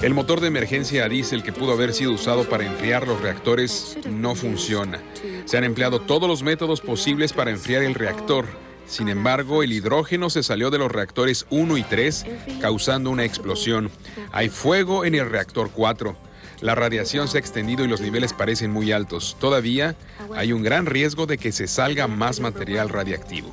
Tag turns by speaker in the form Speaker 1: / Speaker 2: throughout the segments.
Speaker 1: El motor de emergencia a diésel que pudo haber sido usado para enfriar los reactores no funciona. Se han empleado todos los métodos posibles para enfriar el reactor. Sin embargo, el hidrógeno se salió de los reactores 1 y 3, causando una explosión. Hay fuego en el reactor 4. La radiación se ha extendido y los niveles parecen muy altos. Todavía hay un gran riesgo de que se salga más material radiactivo.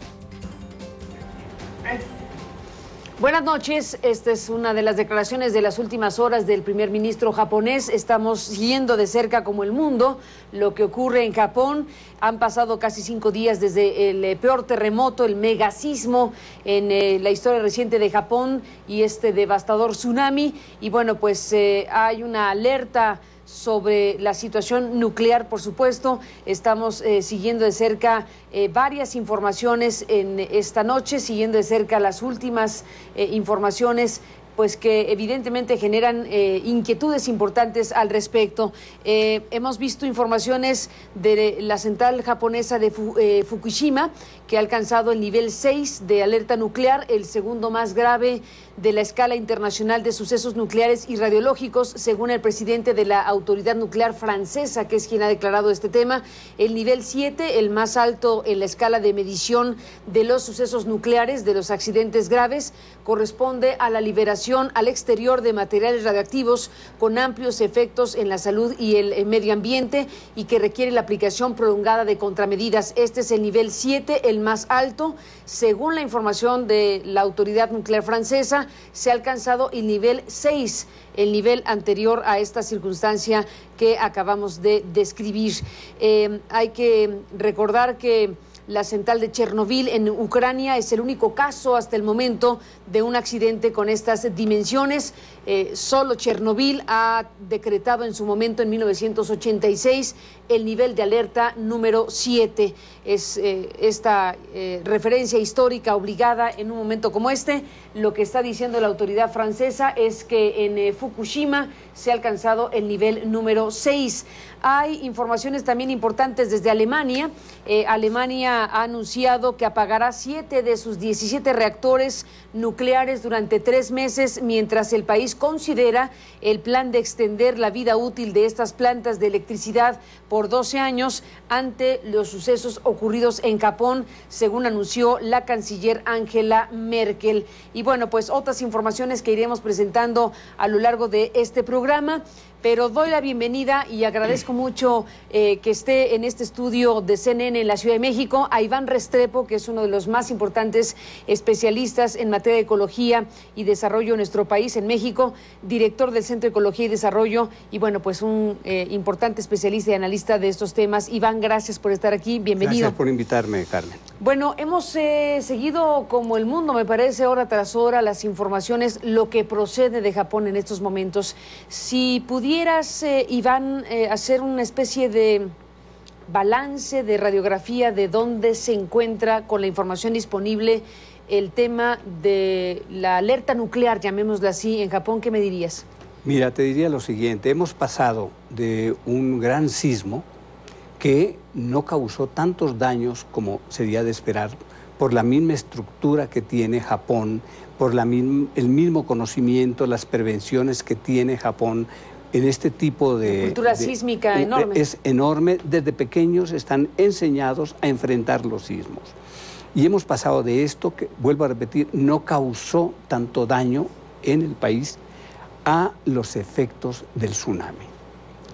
Speaker 2: Buenas noches. Esta es una de las declaraciones de las últimas horas del primer ministro japonés. Estamos siguiendo de cerca, como el mundo, lo que ocurre en Japón. Han pasado casi 5 días desde el peor terremoto, el megasismo en la historia reciente de Japón y este devastador tsunami. Y bueno, pues hay una alerta sobre la situación nuclear, por supuesto. Estamos siguiendo de cerca varias informaciones en esta noche, siguiendo de cerca las últimas informaciones, pues que evidentemente generan inquietudes importantes al respecto. Hemos visto informaciones de la central japonesa de Fukushima, que ha alcanzado el nivel 6 de alerta nuclear, el segundo más grave de la escala internacional de sucesos nucleares y radiológicos, según el presidente de la autoridad nuclear francesa, que es quien ha declarado este tema. El nivel 7, el más alto en la escala de medición de los sucesos nucleares, de los accidentes graves, corresponde a la liberación al exterior de materiales radioactivos con amplios efectos en la salud y el medio ambiente y que requiere la aplicación prolongada de contramedidas. Este es el nivel 7, el más alto. Según la información de la autoridad nuclear francesa, se ha alcanzado el nivel 6, el nivel anterior a esta circunstancia que acabamos de describir. Hay que recordar que la central de Chernobyl en Ucrania es el único caso hasta el momento de un accidente con estas dimensiones. Solo Chernobyl ha decretado en su momento, en 1986, el nivel de alerta número 7. Es esta referencia histórica obligada en un momento como este. Lo que está diciendo la autoridad francesa es que en Fukushima se ha alcanzado el nivel número 6. Hay informaciones también importantes desde Alemania. Alemania ha anunciado que apagará 7 de sus 17 reactores nucleares durante 3 meses, mientras el país considera el plan de extender la vida útil de estas plantas de electricidad por 12 años ante los sucesos ocurridos en Japón, según anunció la canciller Angela Merkel. Y bueno, pues otras informaciones que iremos presentando a lo largo de este programa. Pero doy la bienvenida y agradezco mucho que esté en este estudio de CNN en la Ciudad de México a Iván Restrepo, que es uno de los más importantes especialistas en materia de ecología y desarrollo en nuestro país, en México, director del Centro de Ecología y Desarrollo y bueno, pues un importante especialista y analista de estos temas. Iván, gracias por estar aquí, bienvenido.
Speaker 3: Gracias por invitarme, Carmen.
Speaker 2: Bueno, hemos seguido como el mundo, me parece, hora tras hora, las informaciones, lo que procede de Japón en estos momentos. Si pudieras, Iván, hacer una especie de balance, de radiografía de dónde se encuentra con la información disponible el tema de la alerta nuclear, llamémosla así, en Japón, ¿qué me dirías?
Speaker 3: Mira, te diría lo siguiente, hemos pasado de un gran sismo que no causó tantos daños como sería de esperar por la misma estructura que tiene Japón, por el mismo conocimiento, las prevenciones que tiene Japón en este tipo de...
Speaker 2: cultura sísmica enorme.
Speaker 3: Es enorme, desde pequeños están enseñados a enfrentar los sismos. Y hemos pasado de esto, que vuelvo a repetir, no causó tanto daño en el país, a los efectos del tsunami.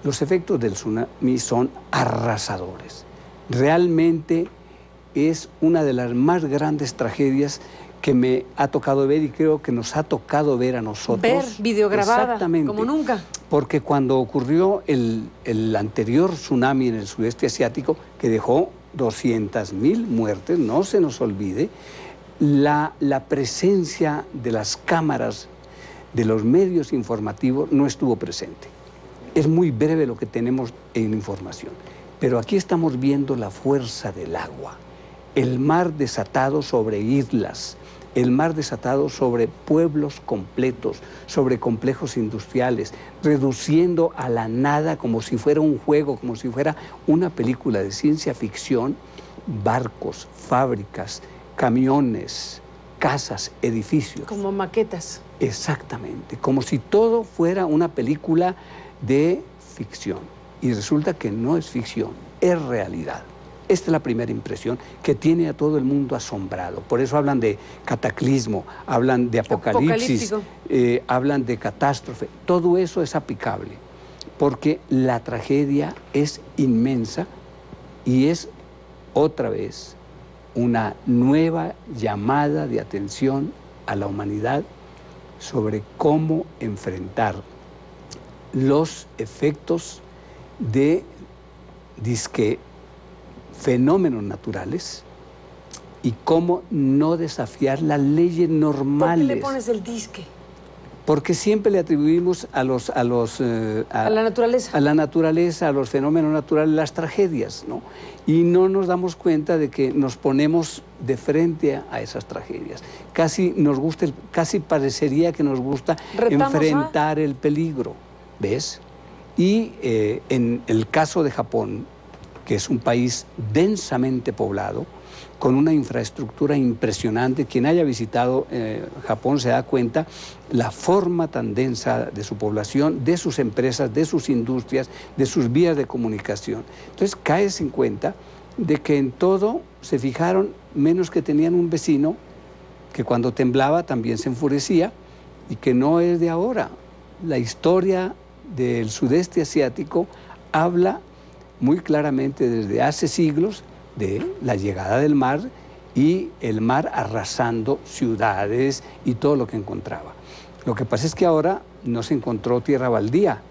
Speaker 3: Los efectos del tsunami son arrasadores. Realmente es una de las más grandes tragedias que me ha tocado ver y creo que nos ha tocado ver a nosotros.
Speaker 2: Ver videograbada,
Speaker 3: exactamente,
Speaker 2: como nunca.
Speaker 3: Porque cuando ocurrió el anterior tsunami en el sudeste asiático, que dejó 200.000 muertes, no se nos olvide, la presencia de las cámaras, de los medios informativos, no estuvo presente. Es muy breve lo que tenemos en información, pero aquí estamos viendo la fuerza del agua, el mar desatado sobre islas, el mar desatado sobre pueblos completos, sobre complejos industriales, reduciendo a la nada como si fuera un juego, como si fuera una película de ciencia ficción, barcos, fábricas, camiones, casas, edificios.
Speaker 2: Como maquetas.
Speaker 3: Exactamente, como si todo fuera una película de ficción. Y resulta que no es ficción, es realidad. Esta es la primera impresión que tiene a todo el mundo asombrado. Por eso hablan de cataclismo, hablan de apocalipsis, hablan de catástrofe. Todo eso es aplicable, porque la tragedia es inmensa y es otra vez una nueva llamada de atención a la humanidad sobre cómo enfrentar los efectos de disque fenómenos naturales y cómo no desafiar las leyes normales.
Speaker 2: ¿Por qué le pones el disque?
Speaker 3: Porque siempre le atribuimos a la
Speaker 2: naturaleza.
Speaker 3: A la naturaleza, a los fenómenos naturales, las tragedias, ¿no? Y no nos damos cuenta de que nos ponemos de frente a esas tragedias. Casi parecería que nos gusta enfrentar el peligro, ¿ves? Y en el caso de Japón, que es un país densamente poblado, con una infraestructura impresionante. Quien haya visitado Japón se da cuenta la forma tan densa de su población, de sus empresas, de sus industrias, de sus vías de comunicación. Entonces caes en cuenta de que en todo se fijaron, menos que tenían un vecino que cuando temblaba también se enfurecía, y que no es de ahora. La historia del sudeste asiático habla muy claramente desde hace siglos de la llegada del mar y el mar arrasando ciudades y todo lo que encontraba. Lo que pasa es que ahora no se encontró tierra baldía,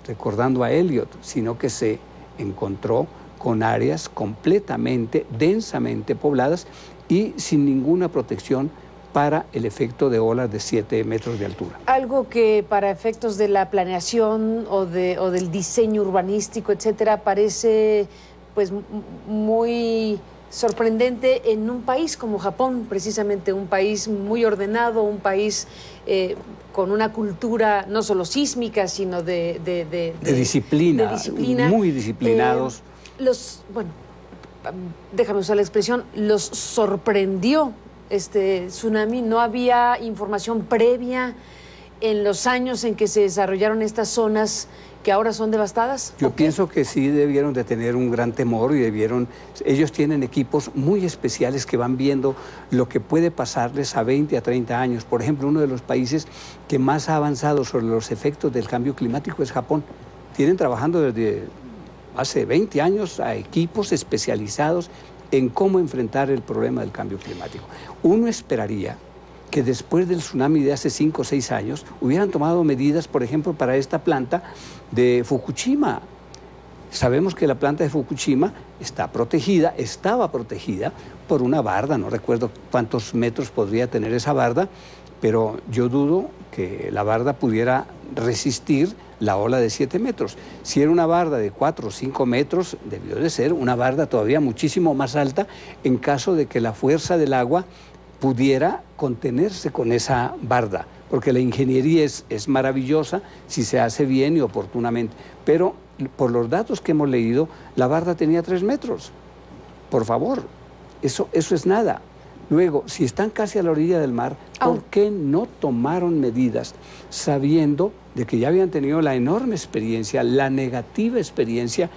Speaker 3: recordando a Eliot, sino que se encontró con áreas completamente, densamente pobladas y sin ninguna protección para el efecto de olas de 7 metros de altura.
Speaker 2: Algo que para efectos de la planeación o del diseño urbanístico, etcétera, parece pues muy sorprendente en un país como Japón, precisamente un país muy ordenado, un país con una cultura no solo sísmica, sino de
Speaker 3: disciplina, muy disciplinados.
Speaker 2: Bueno, déjame usar la expresión, los sorprendió este tsunami. No había información previa en los años en que se desarrollaron estas zonas que ahora son devastadas.
Speaker 3: Yo pienso que sí debieron de tener un gran temor y ellos tienen equipos muy especiales que van viendo lo que puede pasarles a 20 a 30 años. Por ejemplo, uno de los países que más ha avanzado sobre los efectos del cambio climático es Japón. Tienen trabajando desde hace 20 años a equipos especializados en cómo enfrentar el problema del cambio climático. Uno esperaría que después del tsunami de hace 5 o 6 años hubieran tomado medidas, por ejemplo, para esta planta de Fukushima. Sabemos que la planta de Fukushima estaba protegida por una barda, no recuerdo cuántos metros podría tener esa barda, pero yo dudo que la barda pudiera resistir la ola de 7 metros. Si era una barda de 4 o 5 metros, debió de ser una barda todavía muchísimo más alta en caso de que la fuerza del agua pudiera contenerse con esa barda, porque la ingeniería es maravillosa si se hace bien y oportunamente, pero por los datos que hemos leído, la barda tenía 3 metros. Por favor, eso es nada. Luego, si están casi a la orilla del mar, ¿por qué no tomaron medidas sabiendo de que ya habían tenido la enorme experiencia, la negativa experiencia,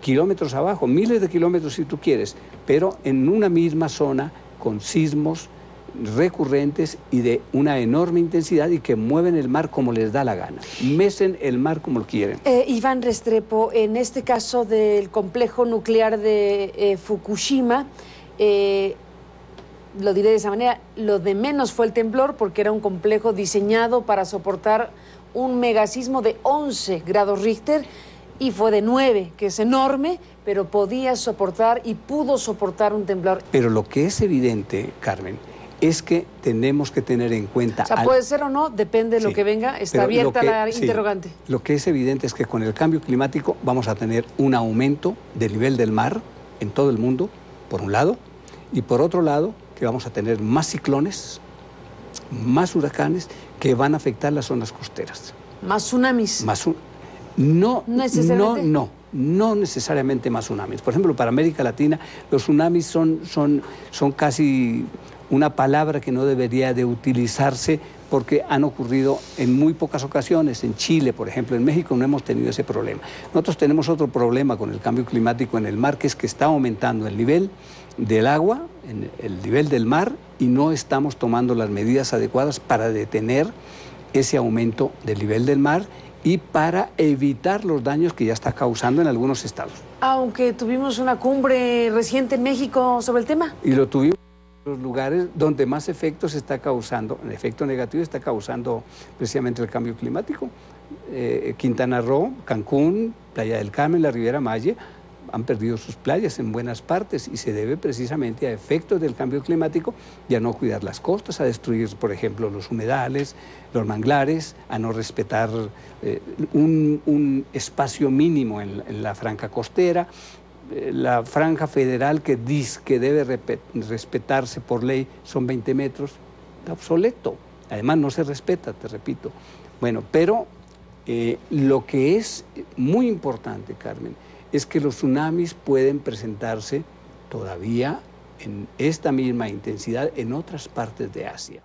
Speaker 3: kilómetros abajo, miles de kilómetros si tú quieres, pero en una misma zona con sismos recurrentes y de una enorme intensidad y que mueven el mar como les da la gana, mecen el mar como lo quieren?
Speaker 2: Iván Restrepo, en este caso del complejo nuclear de Fukushima, lo diré de esa manera, lo de menos fue el temblor porque era un complejo diseñado para soportar un megasismo de 11 grados Richter y fue de 9, que es enorme, pero podía soportar y pudo soportar un temblor.
Speaker 3: Pero lo que es evidente, Carmen, es que tenemos que tener en cuenta...
Speaker 2: O sea, puede ser o no, depende de lo que venga, está abierta la interrogante.
Speaker 3: Lo que es evidente es que con el cambio climático vamos a tener un aumento del nivel del mar en todo el mundo, por un lado, y por otro lado, que vamos a tener más ciclones, más huracanes que van a afectar las zonas costeras.
Speaker 2: ¿Más tsunamis?
Speaker 3: No
Speaker 2: necesariamente.
Speaker 3: No necesariamente más tsunamis. Por ejemplo, para América Latina los tsunamis son casi una palabra que no debería de utilizarse porque han ocurrido en muy pocas ocasiones. En Chile, por ejemplo, en México no hemos tenido ese problema. Nosotros tenemos otro problema con el cambio climático en el mar, que es que está aumentando el nivel del agua, el nivel del mar, y no estamos tomando las medidas adecuadas para detener ese aumento del nivel del mar y para evitar los daños que ya está causando en algunos estados.
Speaker 2: Aunque tuvimos una cumbre reciente en México sobre el tema.
Speaker 3: Y lo tuvimos en los lugares donde más efectos está causando, el efecto negativo está causando precisamente el cambio climático. Quintana Roo, Cancún, Playa del Carmen, la Riviera Maya, han perdido sus playas en buenas partes y se debe precisamente a efectos del cambio climático y a no cuidar las costas, a destruir, por ejemplo, los humedales, los manglares, a no respetar un espacio mínimo en la franja costera. La franja federal que dice que debe respetarse por ley son 20 metros, está obsoleto. Además no se respeta, te repito. Bueno, pero lo que es muy importante, Carmen, es que los tsunamis pueden presentarse todavía en esta misma intensidad en otras partes de Asia.